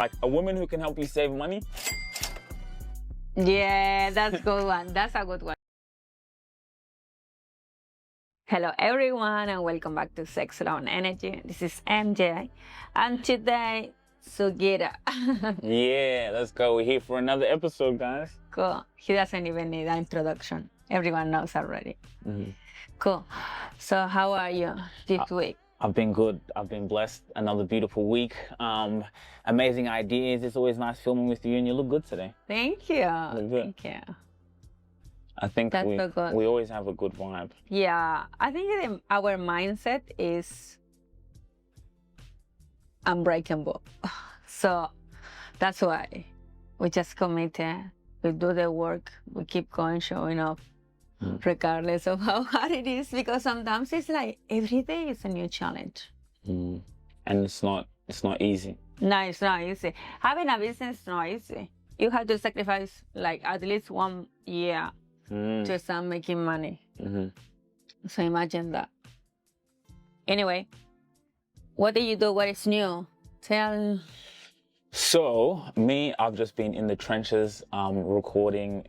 Like a woman who can help you save money. Yeah, that's a good one. That's a good one. Hello everyone and welcome back to Sex, Love and Energy. This is MJ and today, Sugira. Yeah, let's go. We're here for another episode, guys. Cool. He doesn't even need an introduction. Everyone knows already. Cool. So how are you this week? I've been good. I've been blessed. Another beautiful week. Amazing ideas. It's always nice filming with you, and you look good today. Thank you. Look good. Thank you. I think That's so good. we always have a good vibe. Yeah, I think our mindset is unbreakable. So that's why we just committed. We do the work. We keep going, showing up, regardless of how hard it is. Because sometimes it's like every day is a new challenge. And it's not easy. No, it's not easy. Having a business is not easy. You have to sacrifice like at least 1 year to start making money. So imagine that. Anyway, what do you do? What is new? Tell. So me, I've just been in the trenches, recording,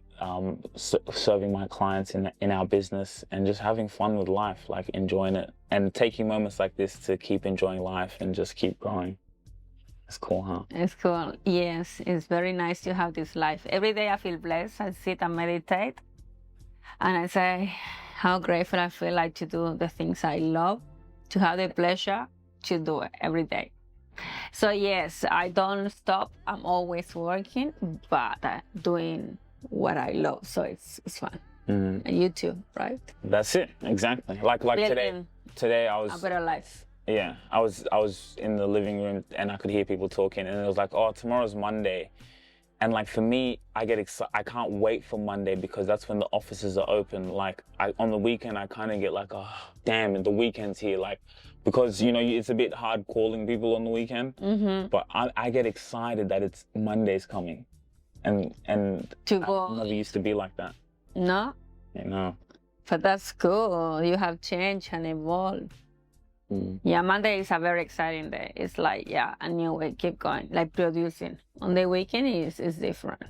serving my clients in our business, and just having fun with life, like enjoying it, and taking moments like this to keep enjoying life and just keep growing. It's cool, huh? It's cool. Yes, it's very nice to have this life. Every day I feel blessed. I sit and meditate, and I say how grateful I feel like to do the things I love, to have the pleasure to do it every day. So yes, I don't stop. I'm always working, but doing what I love. So it's fun. And you too, right? That's it, exactly. Like today I was a better life. Yeah, I was in the living room and I could hear people talking, and it was like, oh, tomorrow's Monday. And like for me, I get excited. I can't wait for Monday because that's when the offices are open. Like on the weekend, I kind of get like, oh, damn, the weekend's here. Like, because, you know, it's a bit hard calling people on the weekend. But I get excited that it's Monday's coming. And I never used to be like that. No? You know. But that's cool. You have changed and evolved. Yeah, Monday is a very exciting day. It's like, yeah, a new way, keep going, like producing. On the weekend is different.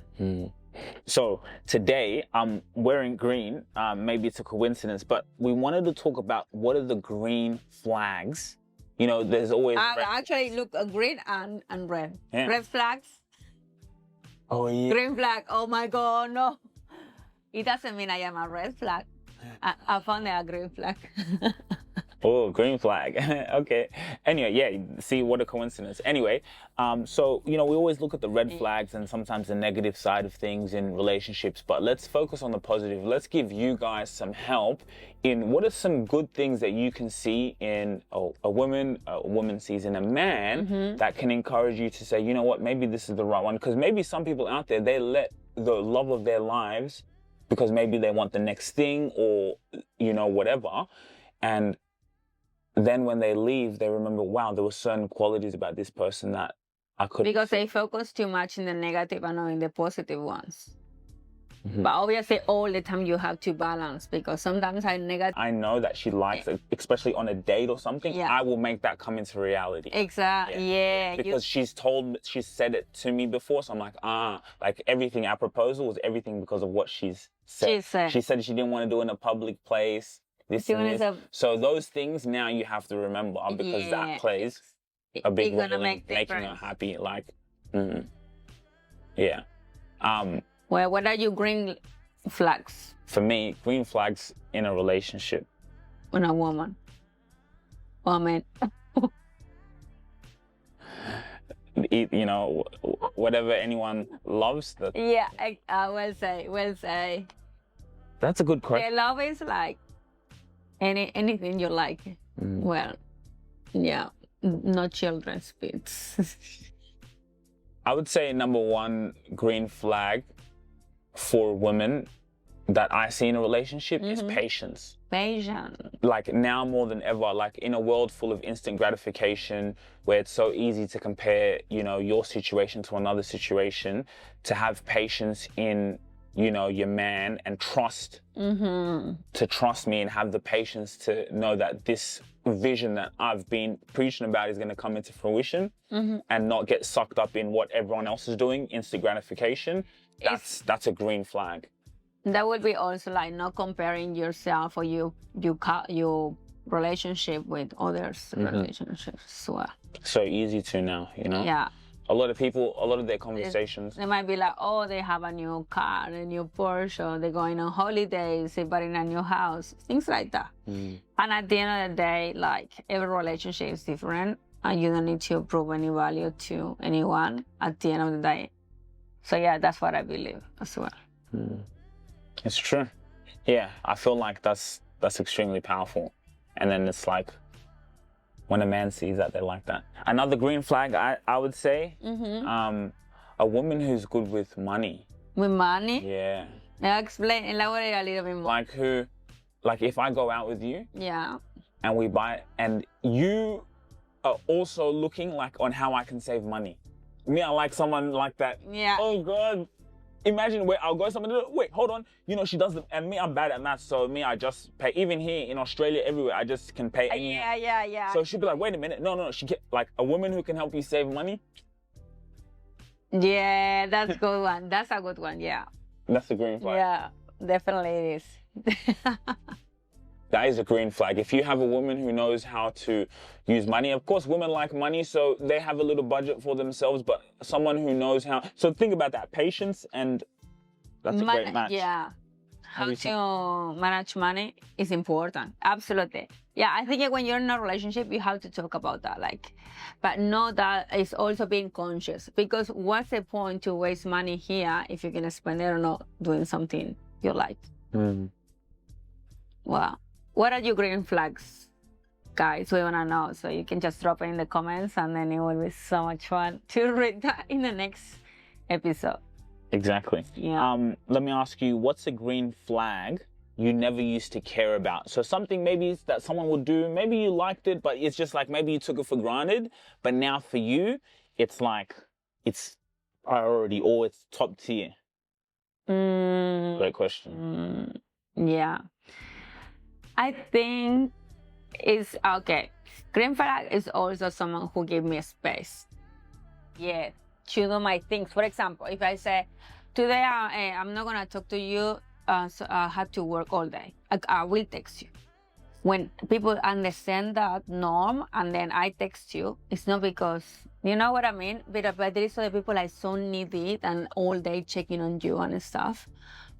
So today I'm wearing green. Maybe it's a coincidence, but we wanted to talk about what are the green flags. You know, there's always actually look green and red. Yeah. Red flags. Oh yeah. Green flag. Oh my God, no. It doesn't mean I am a red flag. I found a green flag. Oh, green flag. Okay. Anyway, yeah, see, what a coincidence. Anyway, so, you know, we always look at the red flags and sometimes the negative side of things in relationships, but let's focus on the positive. Let's give you guys some help in what are some good things that you can see in a woman sees in a man that can encourage you to say, you know what, maybe this is the right one. Because maybe some people out there, they let the love of their lives because maybe they want the next thing or, you know, whatever. And then when they leave, they remember, wow, there were certain qualities about this person that I could... Because they focus too much in the negative and not in the positive ones. But obviously, all the time you have to balance because sometimes I know that she likes it, especially on a date or something. Yeah. I will make that come into reality. Exactly, yeah. Because she's said it to me before, so I'm like, like everything, our proposal was everything because of what she's said. She said she didn't want to do it in a public place. So those things now you have to remember because that plays a big role in making her happy. Like, yeah. Well, what are your green flags? For me, green flags in a relationship. On a woman. Or a man. You know, whatever anyone loves. Yeah, I will say. That's a good question. The love is like anything you like. Well, yeah, no children's bits. I would say number one green flag for women that I see in a relationship is patience. Patience. Like now more than ever, like in a world full of instant gratification where it's so easy to compare, you know, your situation to another situation, to have patience in, you know, your man and trust, to trust me and have the patience to know that this vision that I've been preaching about is going to come into fruition and not get sucked up in what everyone else is doing, instant gratification, that's a green flag. That would be also like not comparing yourself or your relationship with others' relationships as well. So easy to now, you know? Yeah. A lot of people, a lot of their conversations. They might be like, oh, they have a new car, a new Porsche, or they're going on holidays, they're buying a new house, things like that. And at the end of the day, like, every relationship is different, and you don't need to prove any value to anyone at the end of the day. So yeah, that's what I believe as well. It's true. Yeah, I feel like that's extremely powerful. And then it's like, when a man sees that, they're like that. Another green flag, I would say, a woman who's good with money. With money? Yeah. Elaborate a little bit more. Like if I go out with you, yeah, and we buy, and you are also looking like on how I can save money. Me, I like someone like that. Yeah. Oh God. Imagine where I'll go somewhere, wait, hold on. You know, she does the, and me, I'm bad at maths, so me, I just pay. Even here in Australia, everywhere, I just can pay anyhow. Yeah. So she'll be like, wait a minute. No, she get like a woman who can help you save money. Yeah, that's a good one. That's a good one, yeah. That's a green flag. Yeah, definitely it is. That is a green flag. If you have a woman who knows how to use money, of course, women like money, so they have a little budget for themselves, but someone who knows how. So think about that, patience, and that's a great match. Yeah. How to manage money is important. Absolutely. Yeah, I think when you're in a relationship, you have to talk about that. Like, but know that it's also being conscious, because what's the point to waste money here if you're going to spend it on not doing something you like? Wow. What are your green flags, guys? We want to know. So you can just drop it in the comments, and then it will be so much fun to read that in the next episode. Exactly. Yeah. Let me ask you, what's a green flag you never used to care about? So something maybe that someone would do, maybe you liked it, but it's just like maybe you took it for granted, but now for you, it's like, it's priority or it's top tier. Great question. Yeah. I think it's okay. Green flag is also someone who gives me space. Yeah, to do my things. For example, if I say, today I'm not going to talk to you, so I have to work all day, I will text you. When people understand that norm and then I text you, it's not because, you know what I mean? But there is other people like so needy and all day checking on you and stuff.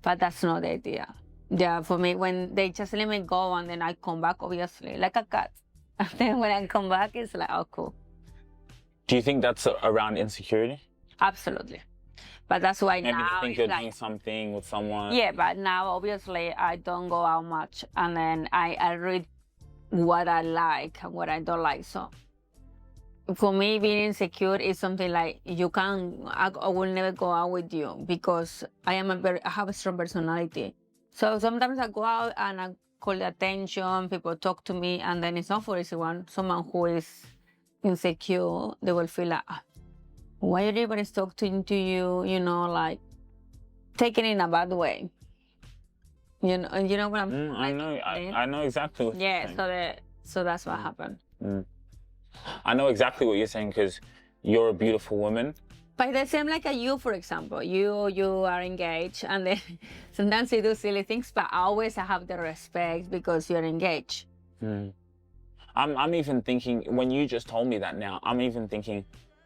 But that's not the idea. Yeah, for me, when they just let me go and then I come back, obviously, like a cat. And then when I come back, it's like, oh, cool. Do you think that's around insecurity? Absolutely. But that's why maybe now you think you're doing something with someone. Yeah, but now, obviously, I don't go out much. And then I read what I like and what I don't like. So for me, being insecure is something like I will never go out with you because I have a strong personality. So sometimes I go out and I call the attention, people talk to me, and then it's not for someone who is insecure, they will feel like, why everybody's talking to you, you know, like taking it in a bad way. You know what I'm I know exactly what you're saying. So that's what happened. I know exactly what you're saying because you're a beautiful woman. But the same like you, for example, you are engaged, and then sometimes you do silly things, but always I have the respect because you're engaged. I'm even thinking, when you just told me that now, I'm even thinking,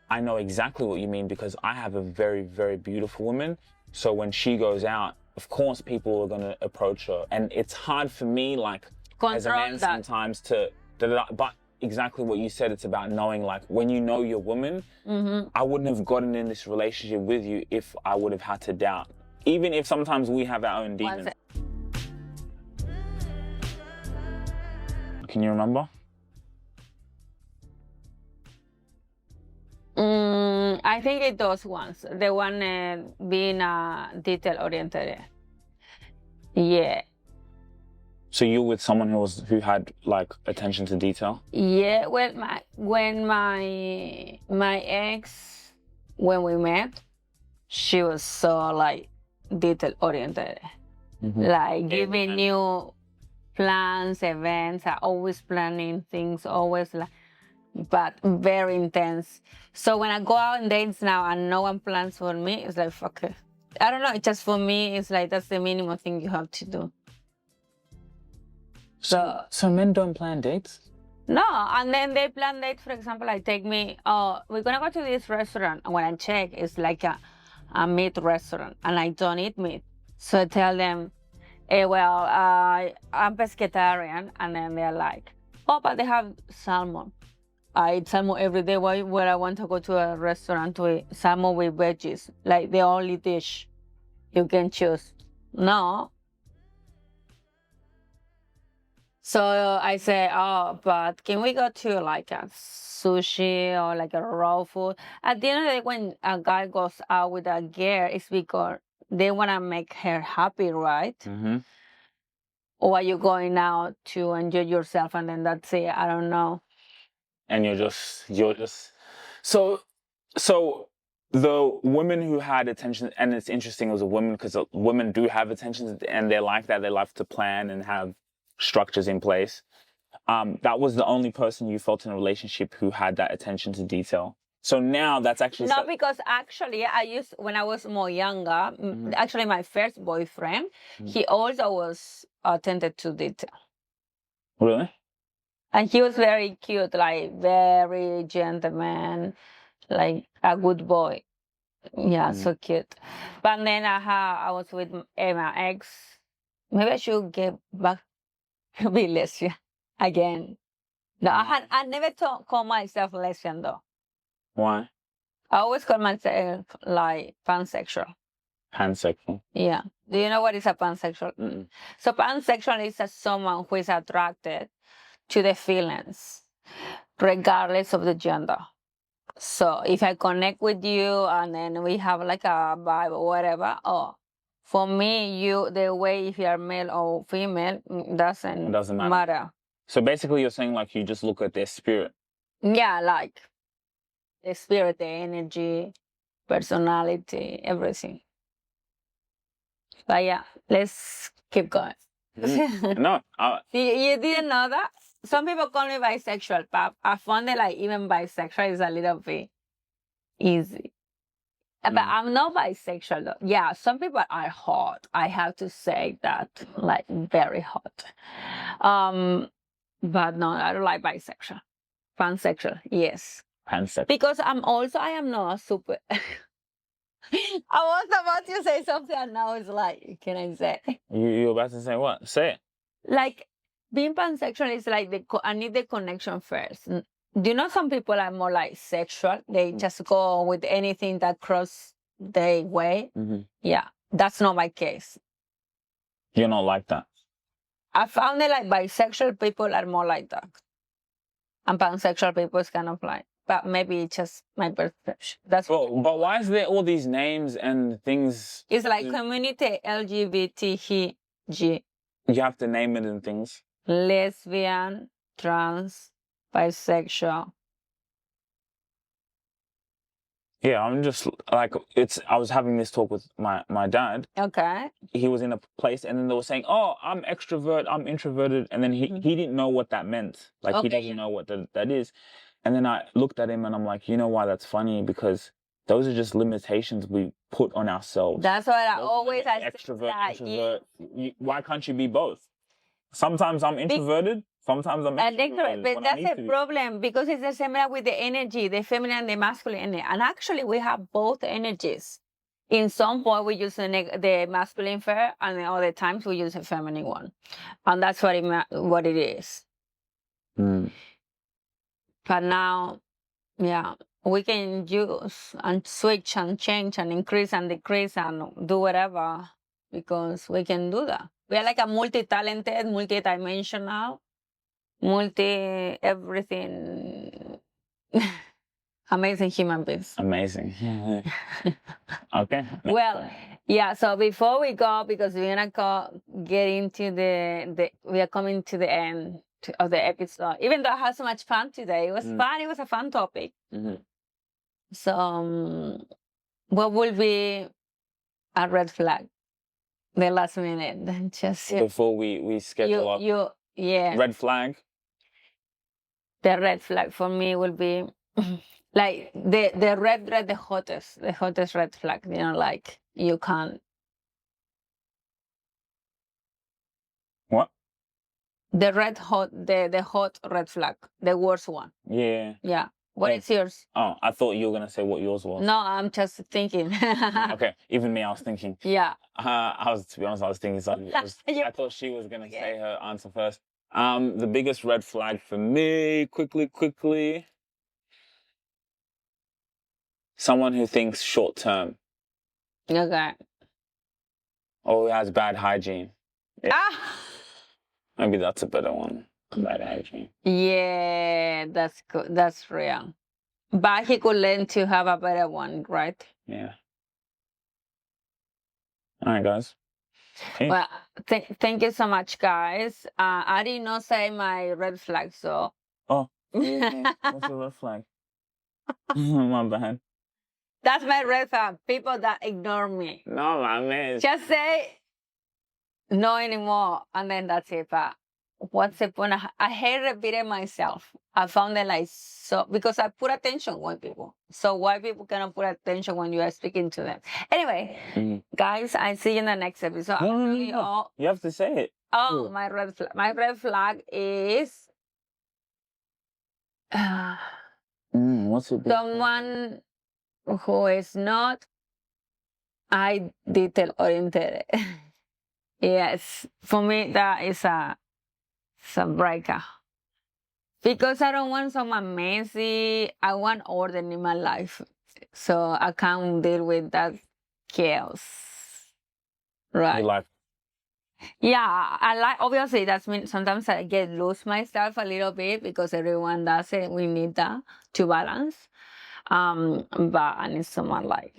I know exactly what you mean because I have a very, very beautiful woman. So when she goes out, of course people are going to approach her. And it's hard for me, like, as a man sometimes but exactly what you said, it's about knowing, like, when you know your woman, I wouldn't have gotten in this relationship with you if I would have had to doubt. Even if sometimes we have our own demons. Can you remember? I think it those ones. The one being detail-oriented. Yeah. So you were with someone who had like attention to detail? Yeah. Well, when my ex, when we met, she was so like detail-oriented, like giving you plans, events, are always planning things, always like, but very intense. So when I go out on dates now and no one plans for me, it's like, fuck it. I don't know, it's just for me, it's like that's the minimum thing you have to do. So men don't plan dates? No, and then they plan dates, for example, like take me, oh, we're gonna go to this restaurant. And when I check, it's like a meat restaurant and I don't eat meat. So I tell them, well, I'm pescatarian. And then they're like, oh, but they have salmon. I eat salmon every day. Why would I want to go to a restaurant to eat salmon with veggies? Like the only dish you can choose. No. So I say, oh, but can we go to like a sushi or like a raw food? At the end of the day, when a guy goes out with a girl, it's because they want to make her happy, right? Mm-hmm. Or are you going out to enjoy yourself and then that's it? I don't know. And you're just so the women who had attention, and it's interesting, it was a woman, because women do have attention and they're like that. They love to plan and have structures in place. That was the only person you felt in a relationship who had that attention to detail. So now that's actually no, because actually when I was more younger, actually my first boyfriend, he also was attentive to detail. Really? And he was very cute, like very gentleman, like a good boy. Yeah, so cute. But then I was with my ex. Maybe I should get back to be lesbian again. No, I never call myself lesbian though. Why? I always call myself like pansexual. Pansexual. Yeah. Do you know what is a pansexual? Mm-mm. So pansexual is someone who is attracted to the feelings, regardless of the gender. So if I connect with you and then we have like a vibe or whatever, for me, the way if you're male or female doesn't matter. So basically you're saying like you just look at their spirit. Yeah, like the spirit, the energy, personality, everything. But yeah, let's keep going. No. You didn't know that? Some people call me bisexual, but I found that like even bisexual is a little bit easy. But I'm not bisexual though. Yeah, some people are hot. I have to say that, like very hot. But no, I don't like bisexual. Pansexual, yes. Pansexual. Because I am not super. I was about to say something and now it's like, can I say? You're about to say what? Say it. Like, being pansexual is like, I need the connection first. Do you know some people are more like sexual? They just go with anything that cross their way. Mm-hmm. Yeah, that's not my case. You're not like that? I found that like bisexual people are more like that. And pansexual people is kind of like, but maybe it's just my perception. That's but why is there all these names and things? It's like community LGBTQ. You have to name it and things. Lesbian, trans, bisexual. Yeah, I'm just like, I was having this talk with my dad. Okay. He was in a place and then they were saying, oh, I'm extrovert, I'm introverted. And then he didn't know what that meant. Like, he doesn't know what that is. And then I looked at him and I'm like, you know why that's funny? Because those are just limitations we put on ourselves. That's what I always say. Extrovert, introvert. Why can't you be both? Sometimes I'm introverted, sometimes I'm extroverted. But that's a problem because it's similar with the energy, the feminine and the masculine energy. And actually, we have both energies. In some point, we use the masculine fire, and then other times we use the feminine one. And that's what it is. But now, yeah, we can use and switch and change and increase and decrease and do whatever because we can do that. We are like a multi-talented, multi-dimensional, everything. Amazing human beings. Amazing. Okay. Well, yeah, so before we go, because we're going to get into we are coming to the end of the episode. Even though I had so much fun today. It was fun. It was a fun topic. Mm-hmm. So what will be a red flag the last minute. Just before we schedule up. yeah. Red flag. The red flag for me will be like the hottest red flag. You know, like you can't. What? The hot red flag, the worst one. Yeah. Yeah. What is yours? Oh, I thought you were gonna say what yours was. No, I'm just thinking. Okay, even me, I was thinking. Yeah. To be honest, I was thinking something. I thought she was gonna say her answer first. The biggest red flag for me, quickly. Someone who thinks short term. Okay. Or who has bad hygiene. Yeah. Ah. Maybe that's a better one. Bad hygiene. Yeah, that's good. That's real. But he could learn to have a better one, right? Yeah. All right, guys. Hey. Well, thank you so much, guys. I did not say my red flag, so. Oh. Yeah. What's your red flag? My bad. That's my red flag. People that ignore me. No, my man. Just say no anymore, and then that's it. But what's the point? I hate repeating myself. I found it like so because I put attention on people. So why people cannot put attention when you are speaking to them? Anyway, guys, I see you in the next episode. No. You have to say it. Oh, my red flag. My red flag is what's it? someone who is not detail oriented. Yes, for me that is a breaker. Because I don't want someone messy. I want order in my life. So I can't deal with that chaos. Right. You like? Yeah, I like, obviously that's mean sometimes I get lose myself a little bit because everyone does it. We need that to balance. But I need someone like,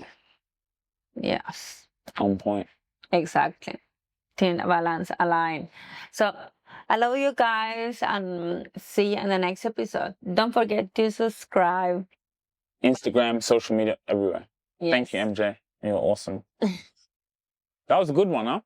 yes. On point. Exactly. Team balance, align. So I love you guys and see you in the next episode. Don't forget to subscribe. Instagram, social media, everywhere. Yes. Thank you, MJ. You're awesome. That was a good one, huh?